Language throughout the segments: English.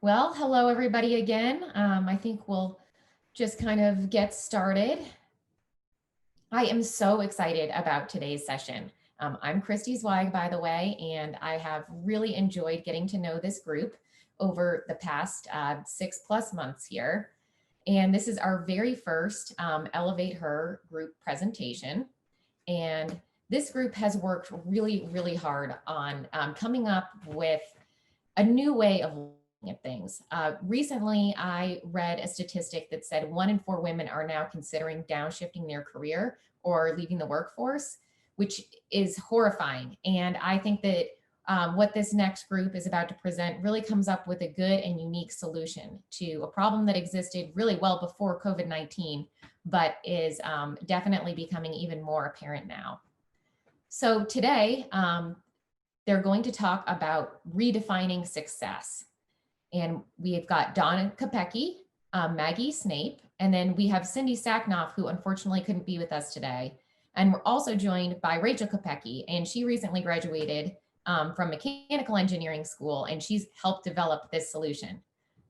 Well, hello everybody again. I think we'll just kind of get started. I am so excited about today's session. I'm Christy Zweig, by the way, and I have really enjoyed getting to know this group over the past 6+ months here. And this is our very first Elevate Her group presentation. And this group has worked really, really hard on coming up with a new way of looking at things. Recently, I read a statistic that said 1 in 4 women are now considering downshifting their career or leaving the workforce, which is horrifying. And I think that what this next group is about to present really comes up with a good and unique solution to a problem that existed really well before COVID-19, but is definitely becoming even more apparent now. So today, they're going to talk about redefining success. And we've got Donna Kopecki, Maggie Snape, and then we have Cindy Sacknoff, who unfortunately couldn't be with us today. And we're also joined by Rachel Kopecki, and she recently graduated from mechanical engineering school, and she's helped develop this solution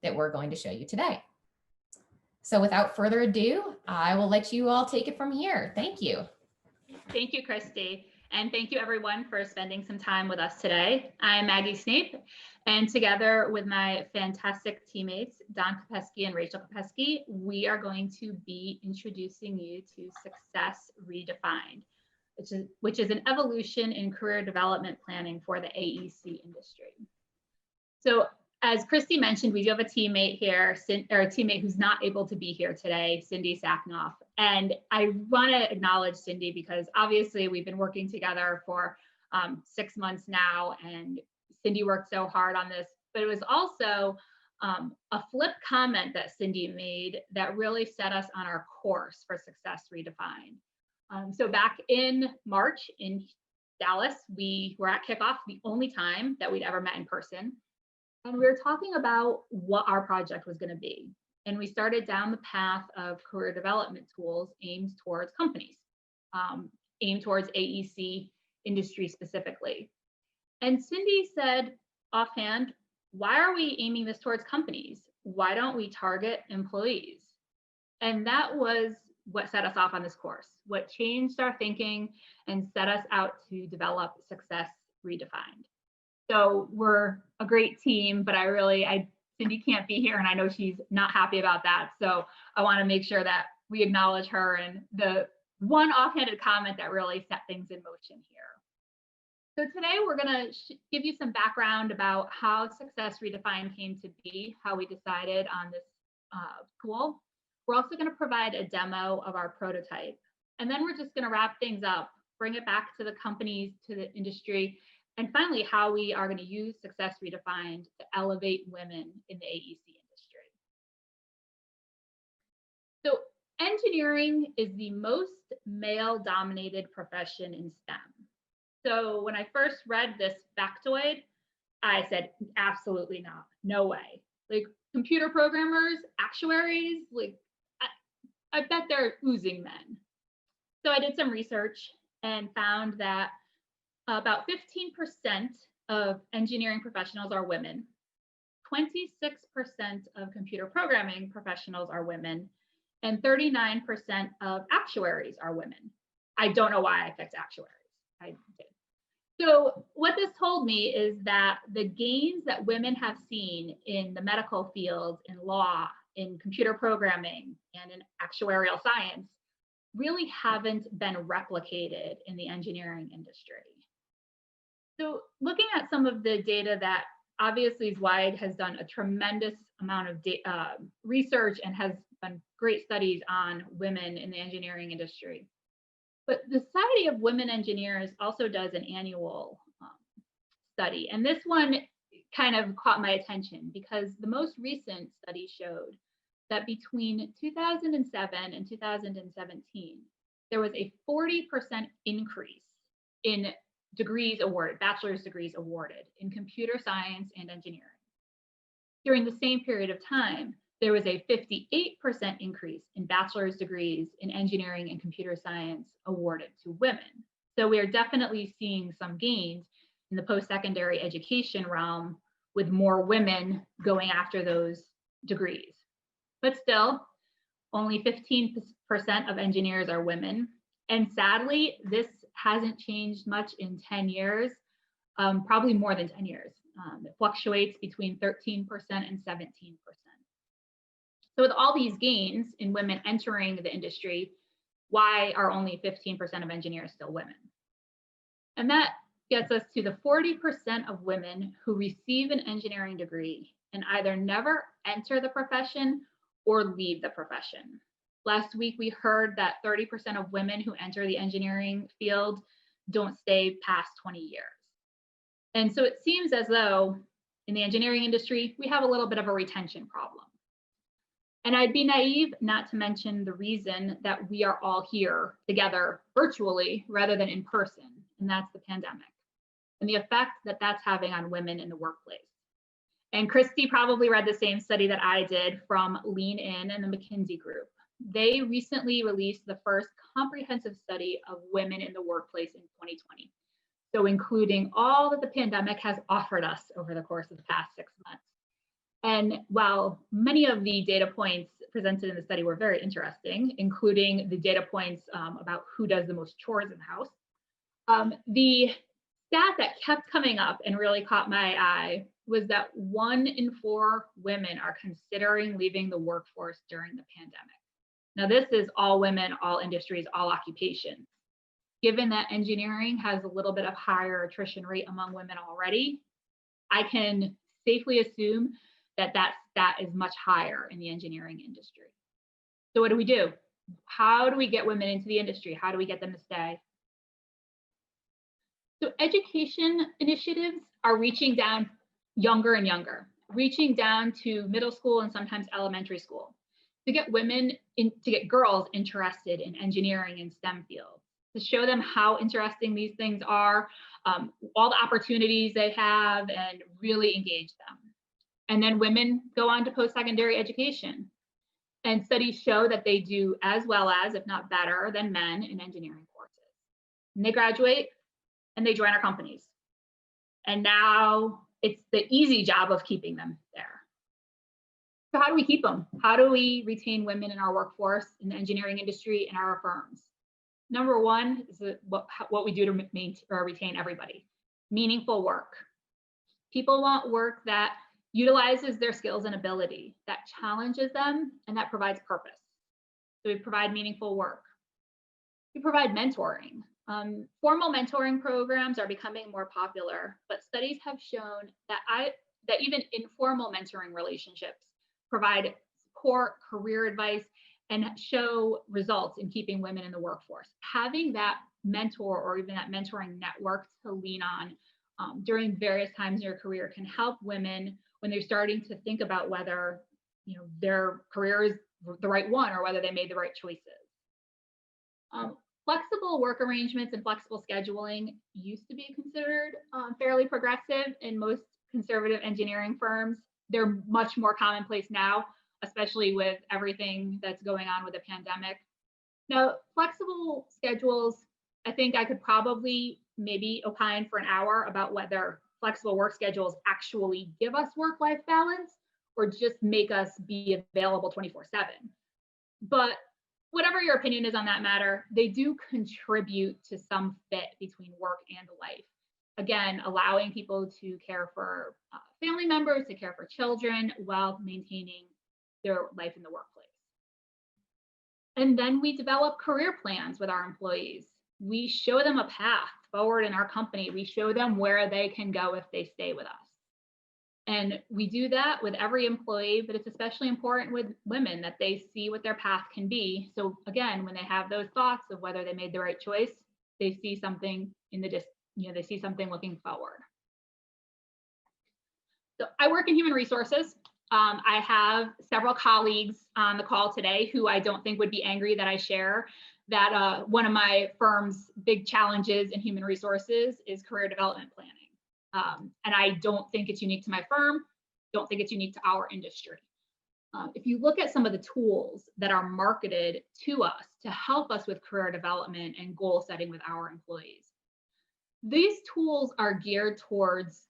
that we're going to show you today. So without further ado, I will let you all take it from here. Thank you. Thank you, Christy. And thank you everyone for spending some time with us today. I'm Maggie Snape, and together with my fantastic teammates, Don Kopecki and Rachel Kopecki, we are going to be introducing you to Success Redefined, which is an evolution in career development planning for the AEC industry. So as Christy mentioned, we do have a teammate here, or a teammate who's not able to be here today, Cindy Sacknoff. And I want to acknowledge Cindy because obviously we've been working together for 6 months now, and Cindy worked so hard on this, but it was also a flip comment that Cindy made that really set us on our course for Success Redefined. So back in March in Dallas, we were at kickoff, the only time that we'd ever met in person. And we were talking about what our project was going to be. And we started down the path of career development tools aimed towards companies, aimed towards AEC industry specifically. And Cindy said offhand, why are we aiming this towards companies? Why don't we target employees? And that was what set us off on this course, what changed our thinking and set us out to develop Success Redefined. So we're a great team, but Cindy can't be here and I know she's not happy about that. So I want to make sure that we acknowledge her and the one offhanded comment that really set things in motion here. So today we're going to give you some background about how Success Redefined came to be, how we decided on this tool. We're also going to provide a demo of our prototype. And then we're just going to wrap things up, bring it back to the companies, to the industry, and finally, how we are going to use Success Redefined to elevate women in the AEC industry. So engineering is the most male-dominated profession in STEM. So when I first read this factoid, I said, absolutely not, no way. Like computer programmers, actuaries, like I bet they're oozing men. So I did some research and found that about 15% of engineering professionals are women, 26% of computer programming professionals are women, and 39% of actuaries are women. I don't know why I picked actuaries. I did. So what this told me is that the gains that women have seen in the medical field, in law, in computer programming, and in actuarial science really haven't been replicated in the engineering industry. So looking at some of the data that obviously Zweig has done a tremendous amount of research and has done great studies on women in the engineering industry. But the Society of Women Engineers also does an annual study. And this one kind of caught my attention because the most recent study showed that between 2007 and 2017, there was a 40% increase in degrees awarded, bachelor's degrees awarded in computer science and engineering. During the same period of time, there was a 58% increase in bachelor's degrees in engineering and computer science awarded to women. So we are definitely seeing some gains in the post-secondary education realm with more women going after those degrees. But still, only 15% of engineers are women. And sadly, this hasn't changed much in 10 years, probably more than 10 years. It fluctuates between 13% and 17%. So with all these gains in women entering the industry, why are only 15% of engineers still women? And that gets us to the 40% of women who receive an engineering degree and either never enter the profession or leave the profession. Last week, we heard that 30% of women who enter the engineering field don't stay past 20 years. And so it seems as though in the engineering industry, we have a little bit of a retention problem. And I'd be naive not to mention the reason that we are all here together virtually rather than in person, and that's the pandemic and the effect that that's having on women in the workplace. And Christy probably read the same study that I did from Lean In and the McKinsey Group. They recently released the first comprehensive study of women in the workplace in 2020. So including all that the pandemic has offered us over the course of the past 6 months. And while many of the data points presented in the study were very interesting, including the data points about who does the most chores in the house, the stat that kept coming up and really caught my eye was that 1 in 4 women are considering leaving the workforce during the pandemic. Now, this is all women, all industries, all occupations. Given that engineering has a little bit of higher attrition rate among women already, I can safely assume that that stat is much higher in the engineering industry. So what do? How do we get women into the industry? How do we get them to stay? So education initiatives are reaching down younger and younger, reaching down to middle school and sometimes elementary school to get to get girls interested in engineering and STEM fields, to show them how interesting these things are, all the opportunities they have, and really engage them. And then women go on to post-secondary education. And studies show that they do as well as, if not better, than men in engineering courses. And they graduate and they join our companies. And now it's the easy job of keeping them there. So how do we keep them? How do we retain women in our workforce, in the engineering industry, in our firms? Number one is what we do to retain everybody. Meaningful work. People want work that utilizes their skills and ability, that challenges them, and that provides purpose. So we provide meaningful work. We provide mentoring. Formal mentoring programs are becoming more popular, but studies have shown that even informal mentoring relationships provide support, career advice, and show results in keeping women in the workforce. Having that mentor or even that mentoring network to lean on during various times in your career can help women when they're starting to think about whether their career is the right one or whether they made the right choices. Flexible work arrangements and flexible scheduling used to be considered fairly progressive in most conservative engineering firms. They're much more commonplace now, especially with everything that's going on with the pandemic. Now, flexible schedules, I think I could probably maybe opine for an hour about whether flexible work schedules actually give us work-life balance or just make us be available 24/7. But whatever your opinion is on that matter, they do contribute to some fit between work and life. Again, allowing people to care for family members, to care for children while maintaining their life in the workplace. And then we develop career plans with our employees. We show them a path forward in our company. We show them where they can go if they stay with us. And we do that with every employee, but it's especially important with women that they see what their path can be. So again, when they have those thoughts of whether they made the right choice, they see something they see something looking forward. So I work in human resources. I have several colleagues on the call today who I don't think would be angry that I share that one of my firm's big challenges in human resources is career development planning. And I don't think it's unique to my firm, don't think it's unique to our industry. If you look at some of the tools that are marketed to us to help us with career development and goal setting with our employees, these tools are geared towards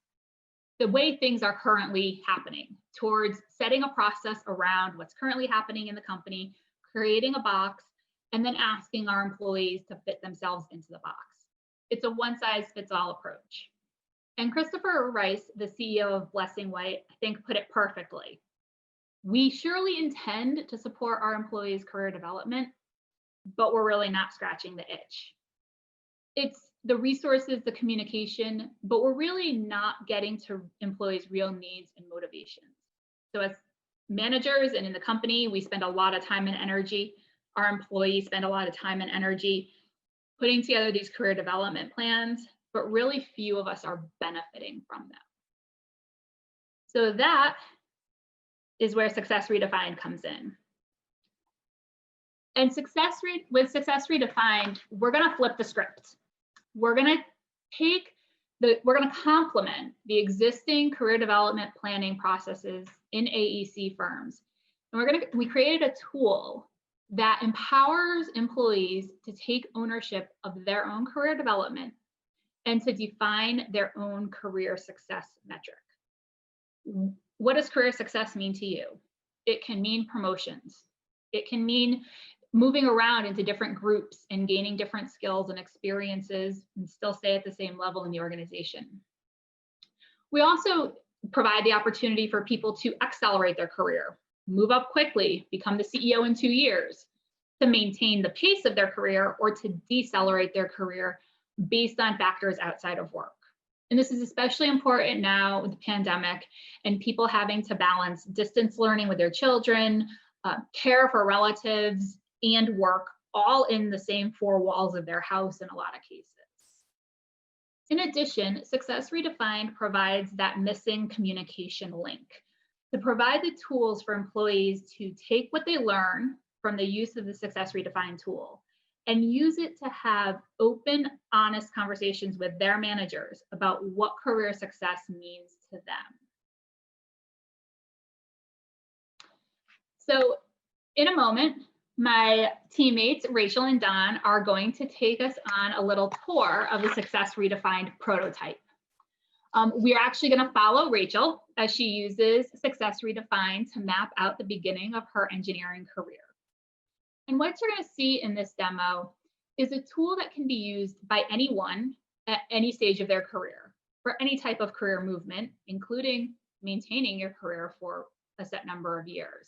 the way things are currently happening, towards setting a process around what's currently happening in the company, creating a box, and then asking our employees to fit themselves into the box. It's a one-size-fits-all approach. And Christopher Rice, the CEO of Blessing White, I think put it perfectly. We surely intend to support our employees' career development, but we're really not scratching the itch. It's the resources, the communication, but we're really not getting to employees' real needs and motivations. So as managers and in the company, we spend a lot of time and energy. Our employees spend a lot of time and energy putting together these career development plans, but really few of us are benefiting from them. So that is where Success Redefined comes in. And with Success Redefined, we're gonna flip the script. We're gonna complement the existing career development planning processes in AEC firms. And we created a tool that empowers employees to take ownership of their own career development and to define their own career success metric. What does career success mean to you? It can mean promotions. It can mean moving around into different groups and gaining different skills and experiences and still stay at the same level in the organization. We also provide the opportunity for people to accelerate their career, move up quickly, become the CEO in 2 years, to maintain the pace of their career or to decelerate their career based on factors outside of work. And this is especially important now with the pandemic and people having to balance distance learning with their children, care for relatives, and work all in the same 4 walls of their house in a lot of cases. In addition, Success Redefined provides that missing communication link to provide the tools for employees to take what they learn from the use of the Success Redefined tool and use it to have open, honest conversations with their managers about what career success means to them. So in a moment, my teammates, Rachel and Don, are going to take us on a little tour of the Success Redefined prototype. We are actually going to follow Rachel as she uses Success Redefined to map out the beginning of her engineering career. And what you're going to see in this demo is a tool that can be used by anyone at any stage of their career for any type of career movement, including maintaining your career for a set number of years.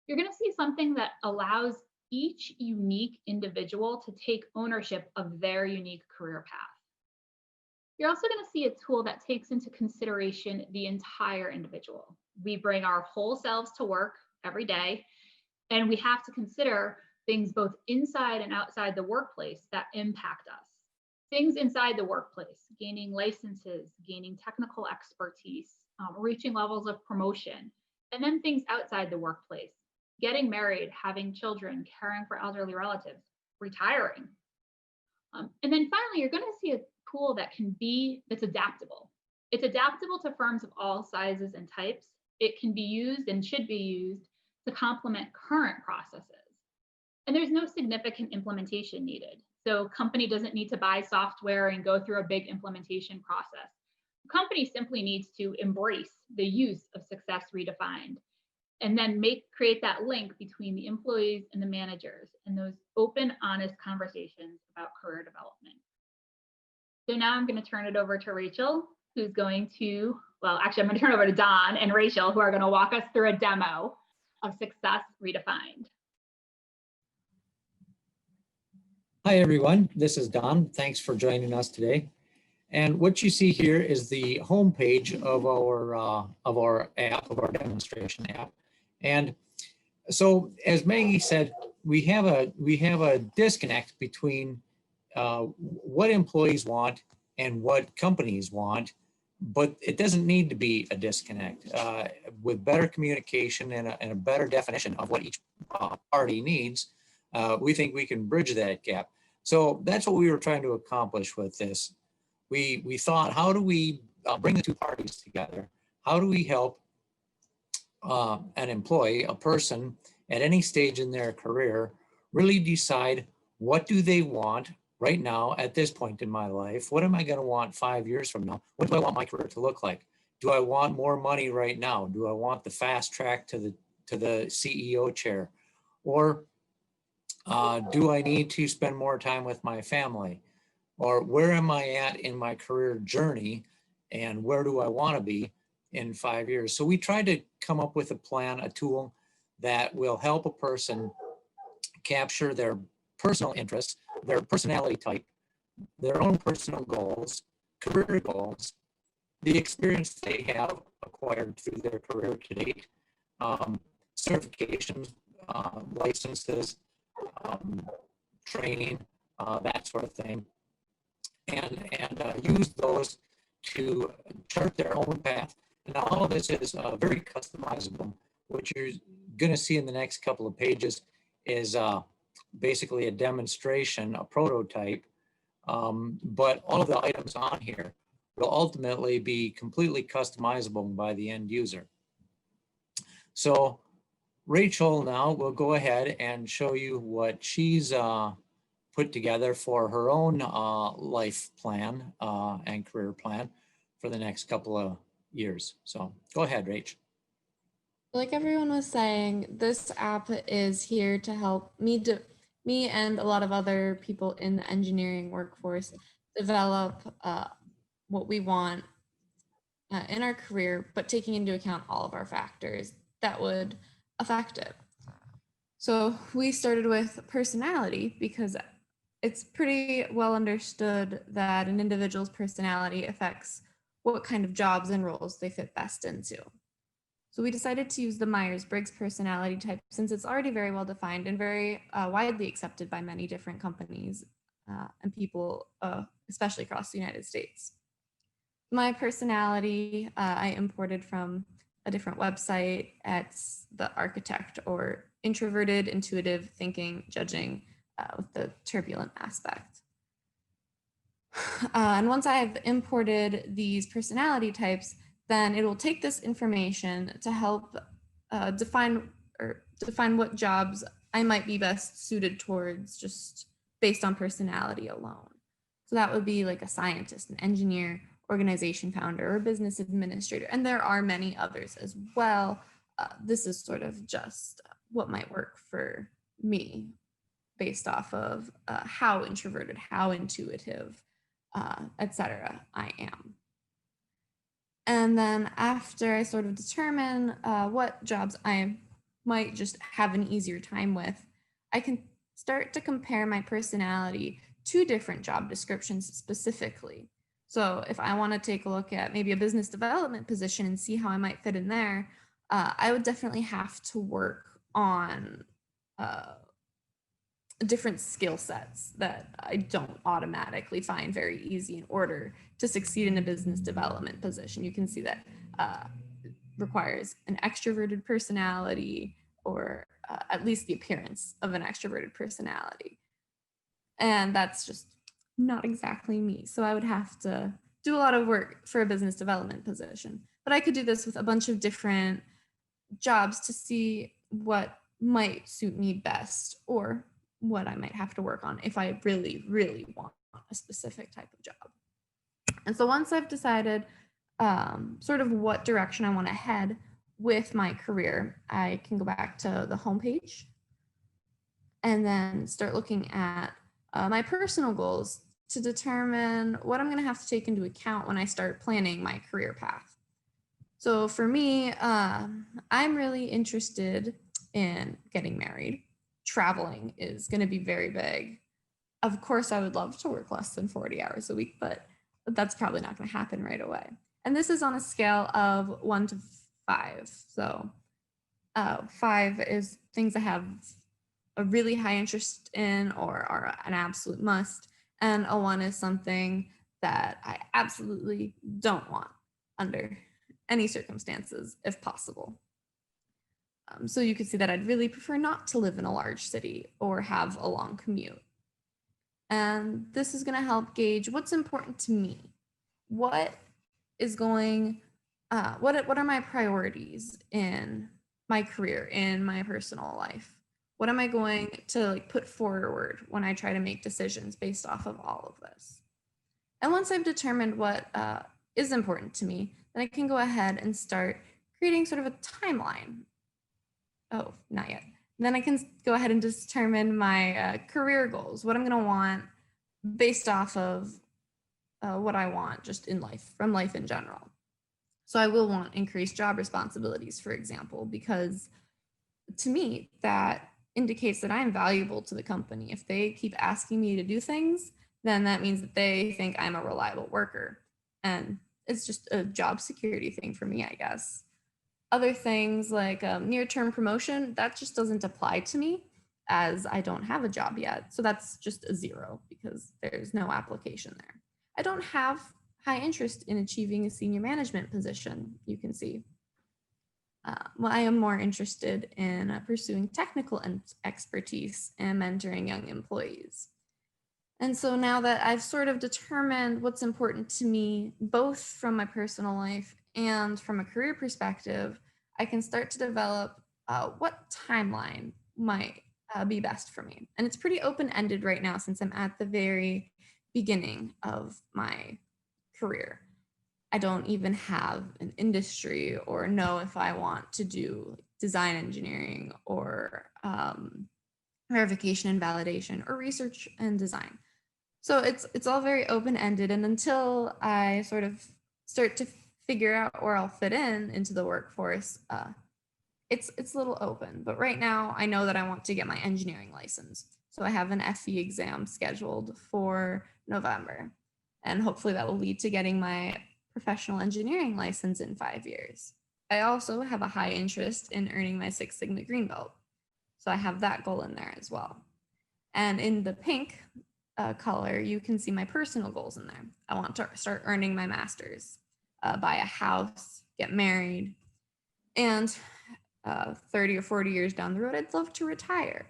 You're going to see something that allows each unique individual to take ownership of their unique career path. You're also going to see a tool that takes into consideration the entire individual. We bring our whole selves to work every day, and we have to consider things both inside and outside the workplace that impact us. Things inside the workplace, gaining licenses, gaining technical expertise, reaching levels of promotion, and then things outside the workplace, getting married, having children, caring for elderly relatives, retiring. And then finally, you're going to see a tool that's adaptable. It's adaptable to firms of all sizes and types. It can be used and should be used to complement current processes. And there's no significant implementation needed. So company doesn't need to buy software and go through a big implementation process. The company simply needs to embrace the use of Success Redefined and then create that link between the employees and the managers and those open, honest conversations about career development. So now I'm going to turn it over to Rachel, who's going to, well, actually, I'm going to turn it over to Don and Rachel, who are going to walk us through a demo of Success Redefined. Hi, everyone. This is Don. Thanks for joining us today. And what you see here is the home page of our app, of our demonstration app. And so, as Maggie said, we have a disconnect between what employees want and what companies want, but it doesn't need to be a disconnect. With better communication and a better definition of what each party needs, we think we can bridge that gap. So that's what we were trying to accomplish with this. We thought, how do we bring the two parties together? How do we help an employee, a person at any stage in their career, really decide what do they want right now at this point in my life? What am I going to want 5 years from now? What do I want my career to look like? Do I want more money right now? Do I want the fast track to the CEO chair? Or do I need to spend more time with my family? Or where am I at in my career journey? And where do I want to be in 5 years? So we tried to come up with a plan, a tool that will help a person capture their personal interests, their personality type, their own personal goals, career goals, the experience they have acquired through their career to date, certifications, licenses, training, that sort of thing, and use those to chart their own path. And all of this is very customizable. What you're going to see in the next couple of pages is basically a demonstration, a prototype, but all of the items on here will ultimately be completely customizable by the end user. So Rachel now will go ahead and show you what she's put together for her own life plan and career plan for the next couple of years. So go ahead, Rach. Like everyone was saying, this app is here to help me and a lot of other people in the engineering workforce develop what we want in our career, but taking into account all of our factors that would affect it. So we started with personality because it's pretty well understood that an individual's personality affects what kind of jobs and roles they fit best into. So we decided to use the Myers-Briggs personality type since it's already very well defined and very widely accepted by many different companies and people, especially across the United States. My personality I imported from a different website. It's the architect, or introverted, intuitive, thinking, judging, with the turbulent aspect. And once I have imported these personality types, then it will take this information to help define what jobs I might be best suited towards just based on personality alone. So that would be like a scientist, an engineer, organization founder, or business administrator. And there are many others as well. This is sort of just what might work for me based off of how introverted, how intuitive, etc. I am. And then after I sort of determine what jobs I might just have an easier time with, I can start to compare my personality to different job descriptions specifically. So if I want to take a look at maybe a business development position and see how I might fit in there, I would definitely have to work on different skill sets that I don't automatically find very easy in order to succeed in a business development position. You can see that it requires an extroverted personality, or at least the appearance of an extroverted personality. And that's just not exactly me. So I would have to do a lot of work for a business development position. But I could do this with a bunch of different jobs to see what might suit me best, or what I might have to work on if I really, really want a specific type of job. And so once I've decided sort of what direction I want to head with my career, I can go back to the homepage and then start looking at my personal goals to determine what I'm going to have to take into account when I start planning my career path. So for me, I'm really interested in getting married. Traveling is going to be very big. Of course, I would love to work less than 40 hours a week, but that's probably not going to happen right away. And this is on a scale of 1 to 5. So 5 is things I have a really high interest in or are an absolute must. And a 1 is something that I absolutely don't want under any circumstances, if possible. So you could see that I'd really prefer not to live in a large city or have a long commute. And this is going to help gauge what's important to me. What is going, what are my priorities in my career, in my personal life? What am I going to put forward when I try to make decisions based off of all of this? And once I've determined what is important to me, then I can go ahead and start creating sort of a timeline. Oh, not yet. Then I can go ahead and determine my career goals, what I'm going to want based off of what I want just in life, from life in general. So I will want increased job responsibilities, for example, because to me, that indicates that I'm valuable to the company. If they keep asking me to do things, then that means that they think I'm a reliable worker. And it's just a job security thing for me, I guess. Other things like near-term promotion, that just doesn't apply to me as I don't have a job yet. So that's just a 0 because there's no application there. I don't have high interest in achieving a senior management position, you can see. Well, I am more interested in pursuing technical expertise and mentoring young employees. And so now that I've sort of determined what's important to me, both from my personal life and from a career perspective, I can start to develop what timeline might be best for me. And it's pretty open-ended right now since I'm at the very beginning of my career. I don't even have an industry or know if I want to do design engineering or verification and validation or research and design. So it's all very open-ended, and until I sort of start to figure out where I'll fit into the workforce, it's a little open. But right now, I know that I want to get my engineering license. So I have an FE exam scheduled for November, and hopefully that will lead to getting my professional engineering license in 5 years. I also have a high interest in earning my Six Sigma Green Belt. So I have that goal in there as well. And in the pink color, you can see my personal goals in there. I want to start earning my master's, buy a house, get married, and 30 or 40 years down the road, I'd love to retire.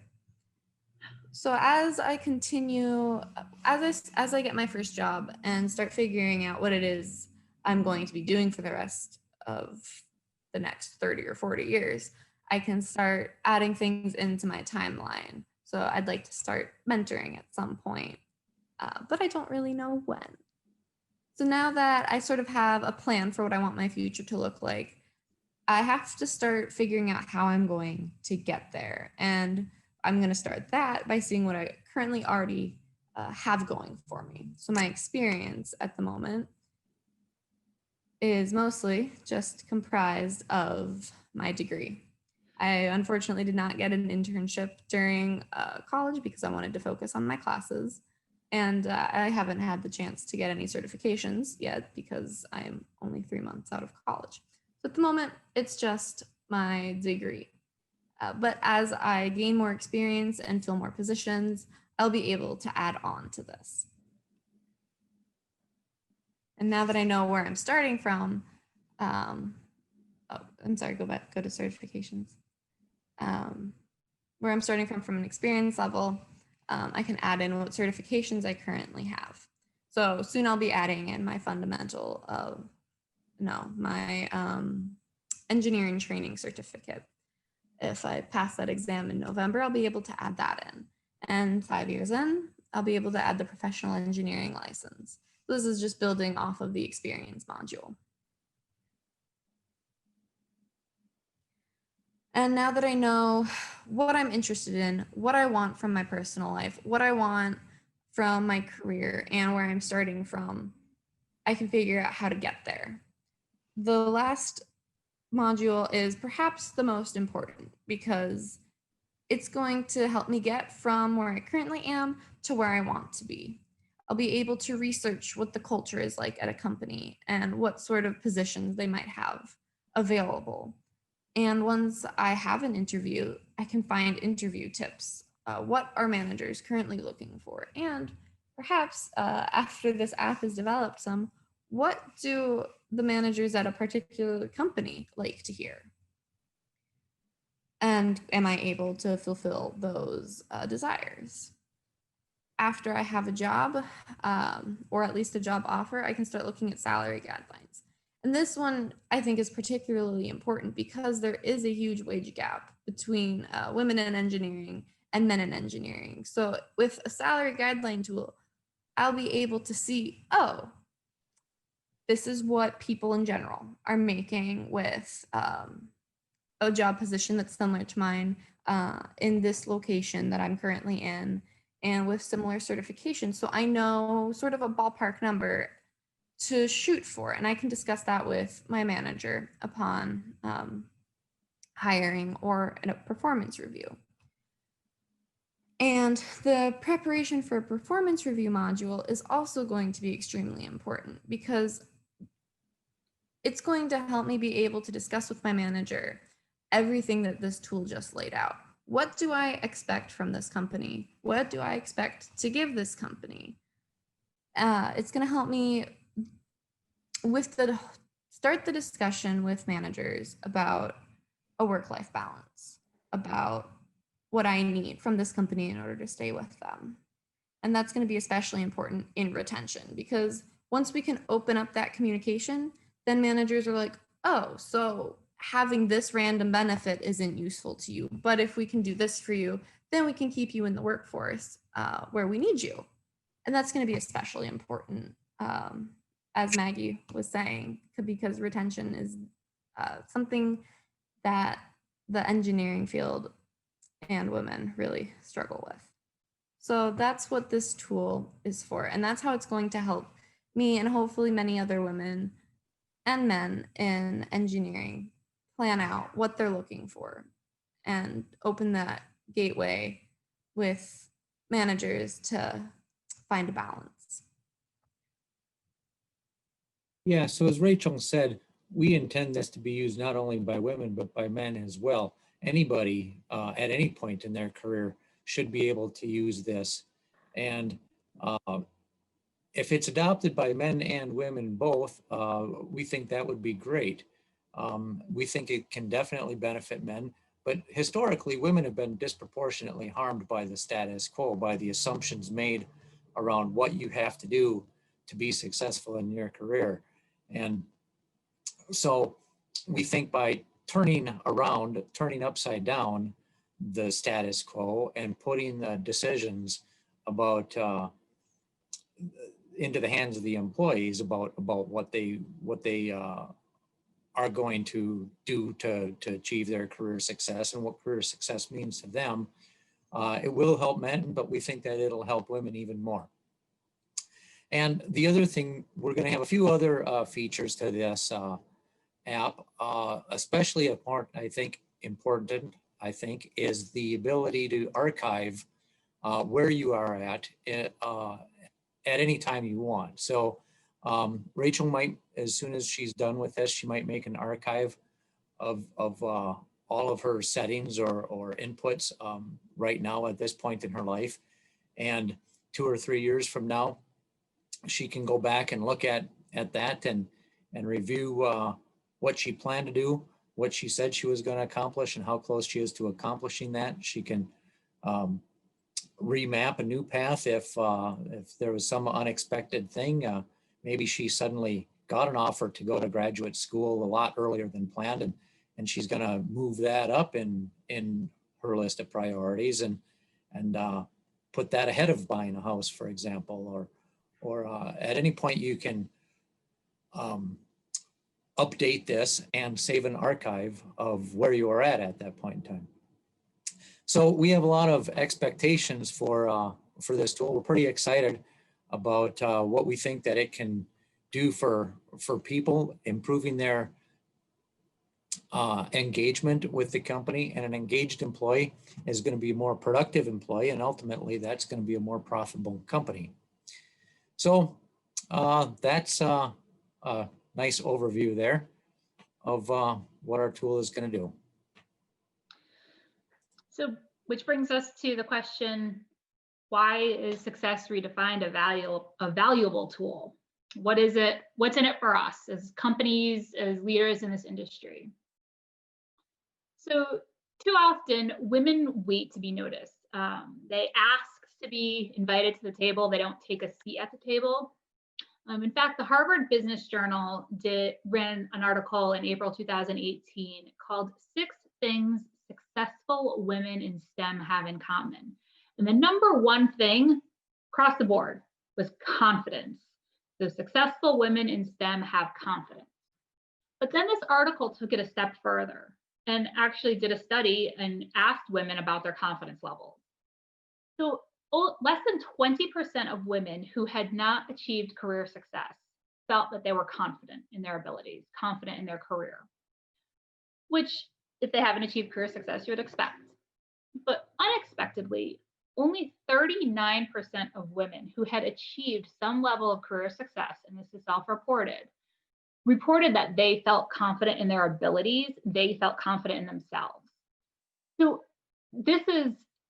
So as I continue, as I get my first job and start figuring out what it is I'm going to be doing for the rest of the next 30 or 40 years, I can start adding things into my timeline. So I'd like to start mentoring at some point, but I don't really know when. So now that I sort of have a plan for what I want my future to look like, I have to start figuring out how I'm going to get there. And I'm going to start that by seeing what I currently already have going for me. So my experience at the moment is mostly just comprised of my degree. I unfortunately did not get an internship during college because I wanted to focus on my classes. And I haven't had the chance to get any certifications yet because I'm only 3 months out of college. So at the moment, it's just my degree. But as I gain more experience and fill more positions, I'll be able to add on to this. And now that I know where I'm starting from, I'm sorry, go to certifications. Where I'm starting from an experience level, I can add in what certifications I currently have. So soon I'll be adding in my my engineering training certificate. If I pass that exam in November, I'll be able to add that in. And 5 years in, I'll be able to add the professional engineering license. So this is just building off of the experience module. And now that I know what I'm interested in, what I want from my personal life, what I want from my career, and where I'm starting from, I can figure out how to get there. The last module is perhaps the most important because it's going to help me get from where I currently am to where I want to be. I'll be able to research what the culture is like at a company and what sort of positions they might have available. And once I have an interview, I can find interview tips. What are managers currently looking for? And perhaps after this app is developed what do the managers at a particular company like to hear? And am I able to fulfill those desires? After I have a job, or at least a job offer, I can start looking at salary guidelines. And this one I think is particularly important because there is a huge wage gap between women in engineering and men in engineering. So with a salary guideline tool, I'll be able to see, oh, this is what people in general are making with a job position that's similar to mine in this location that I'm currently in, and with similar certifications. So I know sort of a ballpark number to shoot for, and I can discuss that with my manager upon hiring or in a performance review. And the preparation for a performance review module is also going to be extremely important, because it's going to help me be able to discuss with my manager everything that this tool just laid out. What do I expect from this company? What do I expect to give this company? It's going to help me start the discussion with managers about a work-life balance, about what I need from this company in order to stay with them. And that's going to be especially important in retention, because once we can open up that communication, then managers are like, oh, so having this random benefit isn't useful to you, but if we can do this for you, then we can keep you in the workforce where we need you. And that's going to be especially important, as Maggie was saying, because retention is something that the engineering field and women really struggle with. So that's what this tool is for. And that's how it's going to help me and hopefully many other women and men in engineering plan out what they're looking for and open that gateway with managers to find a balance. Yeah, so as Rachel said, we intend this to be used not only by women, but by men as well. Anybody at any point in their career should be able to use this. And if it's adopted by men and women both, we think that would be great. We think it can definitely benefit men, but historically women have been disproportionately harmed by the status quo, by the assumptions made around what you have to do to be successful in your career. And so we think by turning upside down the status quo and putting the decisions about into the hands of the employees about what they are going to do to achieve their career success and what career success means to them, it will help men, but we think that it'll help women even more. And the other thing, we're going to have a few other features to this app, especially important, is the ability to archive where you are at any time you want. So Rachel might, as soon as she's done with this, she might make an archive of all of her settings or inputs right now at this point in her life. And 2 or 3 years from now, she can go back and look at that and review what she planned to do, what she said she was going to accomplish, and how close she is to accomplishing that. She can remap a new path if there was some unexpected thing. Maybe she suddenly got an offer to go to graduate school a lot earlier than planned, and she's going to move that up in her list of priorities and put that ahead of buying a house, for example, or at any point you can update this and save an archive of where you are at that point in time. So we have a lot of expectations for this tool. We're pretty excited about what we think that it can do for people, improving their engagement with the company. And an engaged employee is going to be a more productive employee, and ultimately that's going to be a more profitable company. So that's a nice overview there of what our tool is going to do. So, which brings us to the question, why is Success Redefined a valuable tool? What is it? What's in it for us as companies, as leaders in this industry? So too often women wait to be noticed. They ask to be invited to the table. They don't take a seat at the table. In fact, the Harvard Business Journal ran an article in April 2018 called 6 Things Successful Women in STEM Have in Common. And the number one thing across the board was confidence. So successful women in STEM have confidence. But then this article took it a step further and actually did a study and asked women about their confidence levels. So less than 20% of women who had not achieved career success felt that they were confident in their abilities, confident in their career, which if they haven't achieved career success, you would expect. But unexpectedly, only 39% of women who had achieved some level of career success, and this is self-reported, reported that they felt confident in their abilities, they felt confident in themselves. So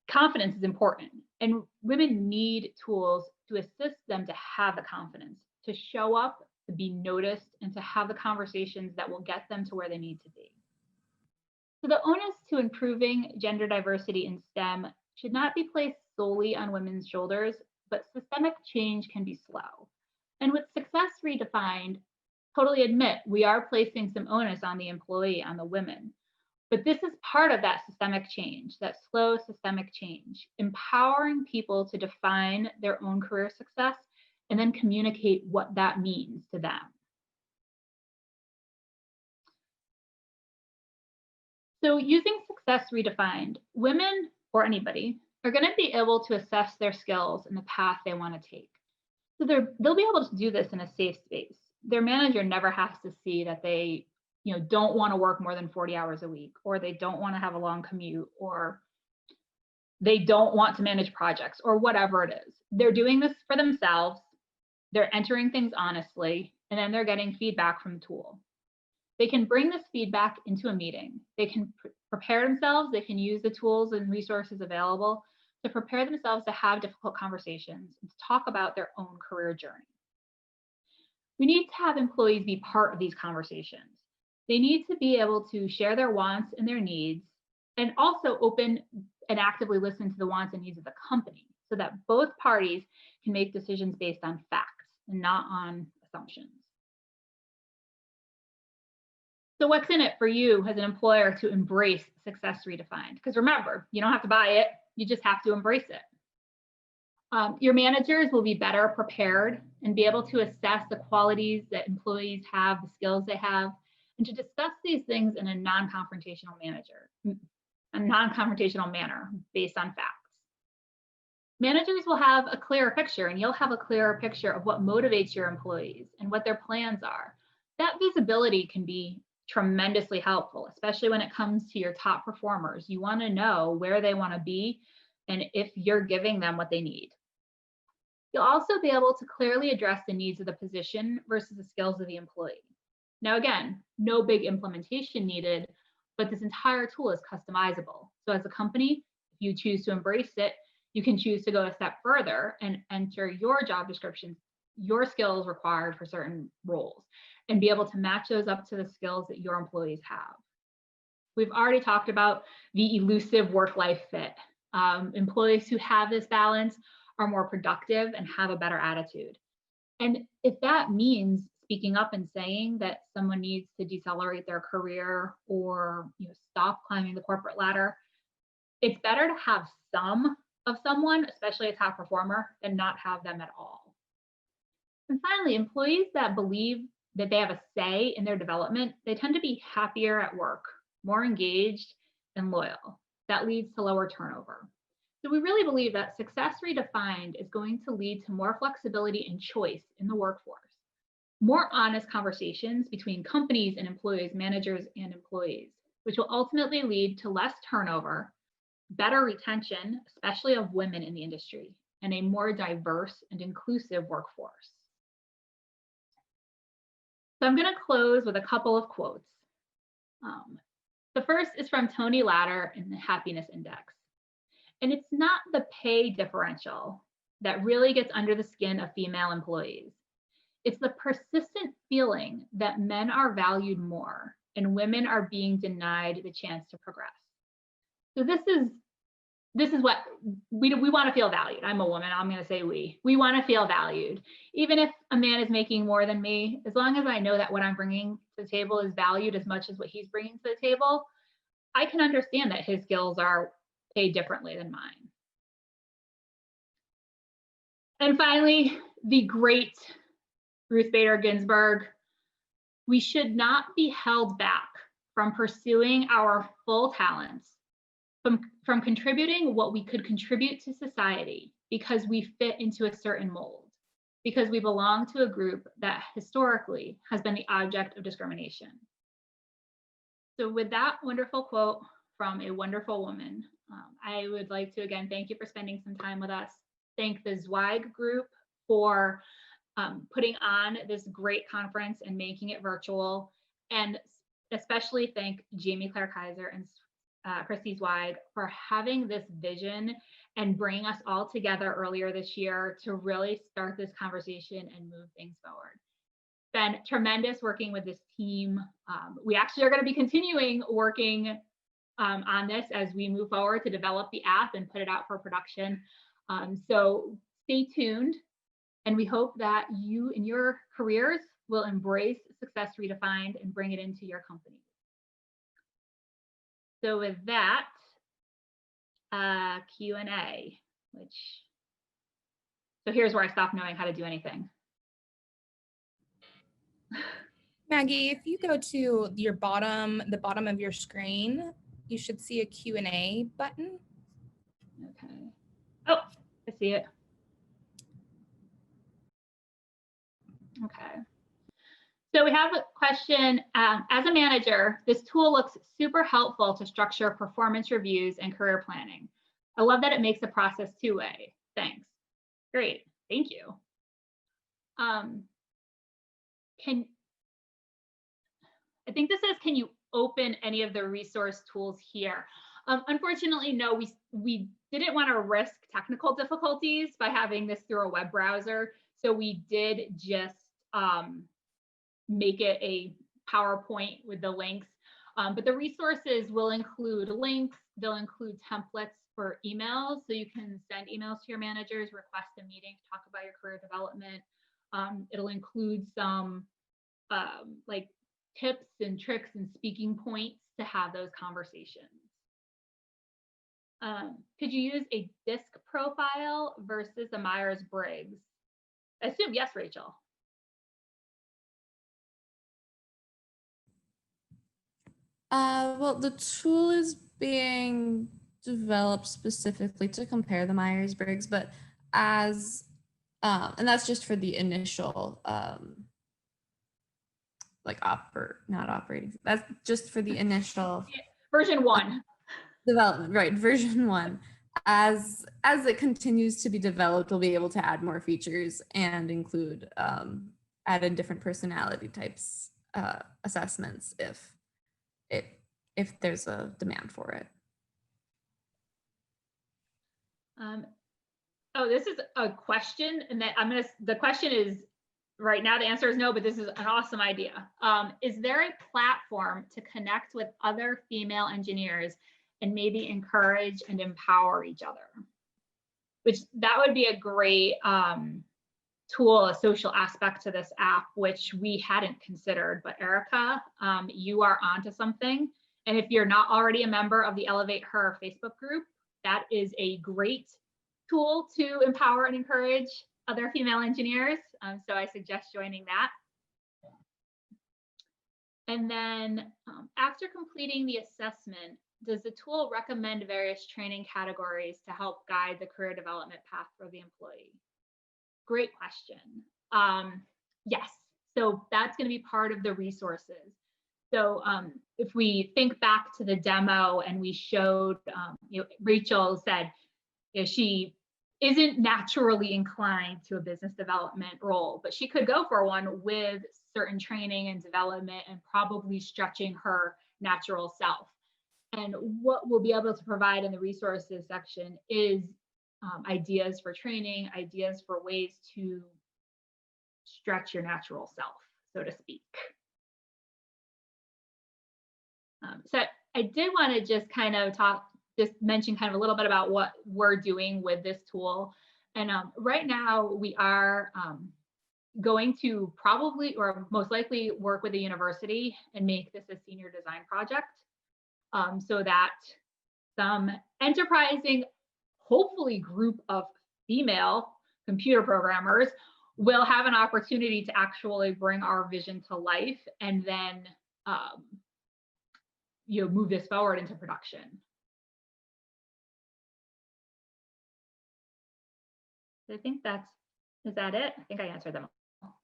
confidence is important, and women need tools to assist them to have the confidence, to show up, to be noticed, and to have the conversations that will get them to where they need to be. So the onus to improving gender diversity in STEM should not be placed solely on women's shoulders, but systemic change can be slow. And with Success Redefined, totally admit we are placing some onus on the employee, on the women. But this is part of that systemic change, that slow systemic change, empowering people to define their own career success and then communicate what that means to them. So using Success Redefined, women or anybody are going to be able to assess their skills and the path they want to take. So they'll be able to do this in a safe space. Their manager never has to see that they don't want to work more than 40 hours a week, or they don't want to have a long commute, or they don't want to manage projects, or whatever it is. They're doing this for themselves. They're entering things honestly, and then they're getting feedback from the tool. They can bring this feedback into a meeting. They can prepare themselves. They can use the tools and resources available to prepare themselves to have difficult conversations and to talk about their own career journey. We need to have employees be part of these conversations. They need to be able to share their wants and their needs, and also open and actively listen to the wants and needs of the company so that both parties can make decisions based on facts and not on assumptions. So what's in it for you as an employer to embrace Success Redefined? Because remember, you don't have to buy it, you just have to embrace it. Your managers will be better prepared and be able to assess the qualities that employees have, the skills they have, and to discuss these things in a non-confrontational manner based on facts. Managers will have a clearer picture, and you'll have a clearer picture of what motivates your employees and what their plans are. That visibility can be tremendously helpful, especially when it comes to your top performers. You want to know where they want to be and if you're giving them what they need. You'll also be able to clearly address the needs of the position versus the skills of the employee. Now, again, no big implementation needed, but this entire tool is customizable. So as a company, if you choose to embrace it, you can choose to go a step further and enter your job descriptions, your skills required for certain roles, and be able to match those up to the skills that your employees have. We've already talked about the elusive work-life fit. Employees who have this balance are more productive and have a better attitude. And if that means speaking up and saying that someone needs to decelerate their career or stop climbing the corporate ladder, it's better to have some of someone, especially a top performer, than not have them at all. And finally, employees that believe that they have a say in their development, they tend to be happier at work, more engaged and loyal. That leads to lower turnover. So we really believe that Success Redefined is going to lead to more flexibility and choice in the workforce, more honest conversations between companies and employees, managers and employees, which will ultimately lead to less turnover, better retention, especially of women in the industry, and a more diverse and inclusive workforce. So I'm going to close with a couple of quotes. The first is from Tony Latter in the Happiness Index. And it's not the pay differential that really gets under the skin of female employees. It's the persistent feeling that men are valued more and women are being denied the chance to progress. So this is what we want to feel valued. I'm a woman, I'm going to say we want to feel valued. Even if a man is making more than me, as long as I know that what I'm bringing to the table is valued as much as what he's bringing to the table, I can understand that his skills are paid differently than mine. And finally, the great Ruth Bader Ginsburg, we should not be held back from pursuing our full talents, from contributing what we could contribute to society because we fit into a certain mold, because we belong to a group that historically has been the object of discrimination. So with that wonderful quote from a wonderful woman, I would like to again thank you for spending some time with us. Thank the Zweig group for putting on this great conference and making it virtual, and especially thank Jamie Claire Kaiser and Christy Zweig for having this vision and bringing us all together earlier this year to really start this conversation and move things forward. Been tremendous working with this team. We actually are going to be continuing working on this as we move forward to develop the app and put it out for production. So stay tuned, and we hope that you in your careers will embrace Success Redefined and bring it into your company. So with that, Q&A, so here's where I stop knowing how to do anything. Maggie, if you go to the bottom of your screen, you should see a Q&A button. Okay. Oh, I see it. Okay. So we have a question. As a manager, this tool looks super helpful to structure performance reviews and career planning. I love that it makes the process two-way. Thanks. Great. Thank you. I think this says, can you open any of the resource tools here? Unfortunately, no, we didn't want to risk technical difficulties by having this through a web browser. So we did just make it a PowerPoint with the links. But the resources will include links. They'll include templates for emails. So you can send emails to your managers, request a meeting to talk about your career development. It'll include some like tips and tricks and speaking points to have those conversations. Could you use a DISC profile versus a Myers-Briggs? I assume yes, Rachel. Well, the tool is being developed specifically to compare the Myers-Briggs, but as, and that's just for the initial, not operating, that's just for the initial version 1 development, right? Version 1. As it continues to be developed, we'll be able to add more features and include add in different personality types assessments if there's a demand for it. Oh, this is a question, and that the question is, right now the answer is no, but this is an awesome idea. Is there a platform to connect with other female engineers and maybe encourage and empower each other? Which that would be a great tool, a social aspect to this app, which we hadn't considered. But Erica, you are onto something. And if you're not already a member of the ElevateHER Facebook group, that is a great tool to empower and encourage other female engineers. So I suggest joining that. And then after completing the assessment, does the tool recommend various training categories to help guide the career development path for the employee? Great question. Yes, so that's going to be part of the resources. So if we think back to the demo and we showed, Rachel said she isn't naturally inclined to a business development role, but she could go for one with certain training and development and probably stretching her natural self. And what we'll be able to provide in the resources section is ideas for training, ideas for ways to stretch your natural self, so to speak. So I did want to just kind of mention kind of a little bit about what we're doing with this tool. And right now we are going to probably, or most likely, work with a university and make this a senior design project, so that some enterprising, hopefully group of female computer programmers we'll have an opportunity to actually bring our vision to life and then move this forward into production. I think is that it? I think I answered them all.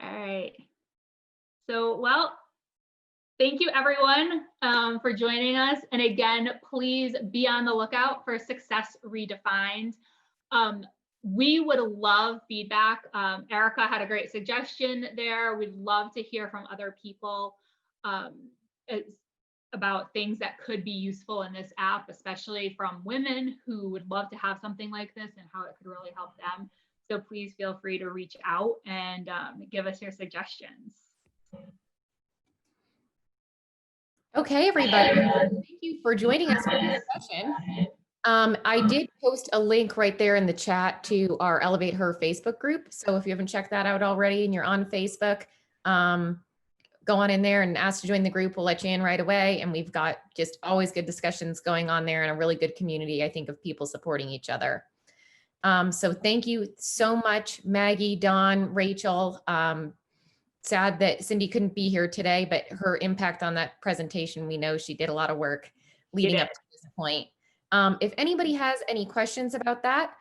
All right. So, well, thank you everyone for joining us. And again, please be on the lookout for Success Redefined. We would love feedback. Erica had a great suggestion there. We'd love to hear from other people about things that could be useful in this app, especially from women who would love to have something like this and how it could really help them. So please feel free to reach out and give us your suggestions. Okay, everybody. Thank you for joining us for this session. I did post a link right there in the chat to our ElevateHER Facebook group. So if you haven't checked that out already and you're on Facebook, go on in there and ask to join the group. We'll let you in right away. And we've got just always good discussions going on there and a really good community, I think, of people supporting each other. So thank you so much, Maggie, Dawn, Rachel. Sad that Cindy couldn't be here today, but her impact on that presentation, we know she did a lot of work leading up to this point. If anybody has any questions about that,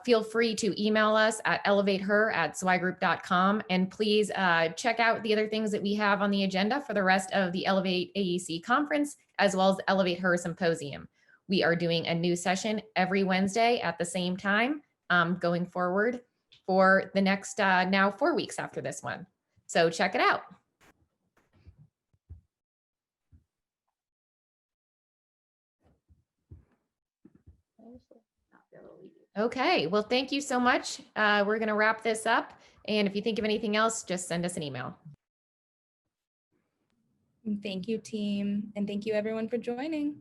feel free to email us at ElevateHER@zweigroup.com. And please check out the other things that we have on the agenda for the rest of the Elevate AEC conference, as well as the ElevateHER Symposium. We are doing a new session every Wednesday at the same time going forward for the next now 4 weeks after this one. So check it out. Okay, well, thank you so much. We're going to wrap this up. And if you think of anything else, just send us an email. Thank you, team. And thank you everyone for joining.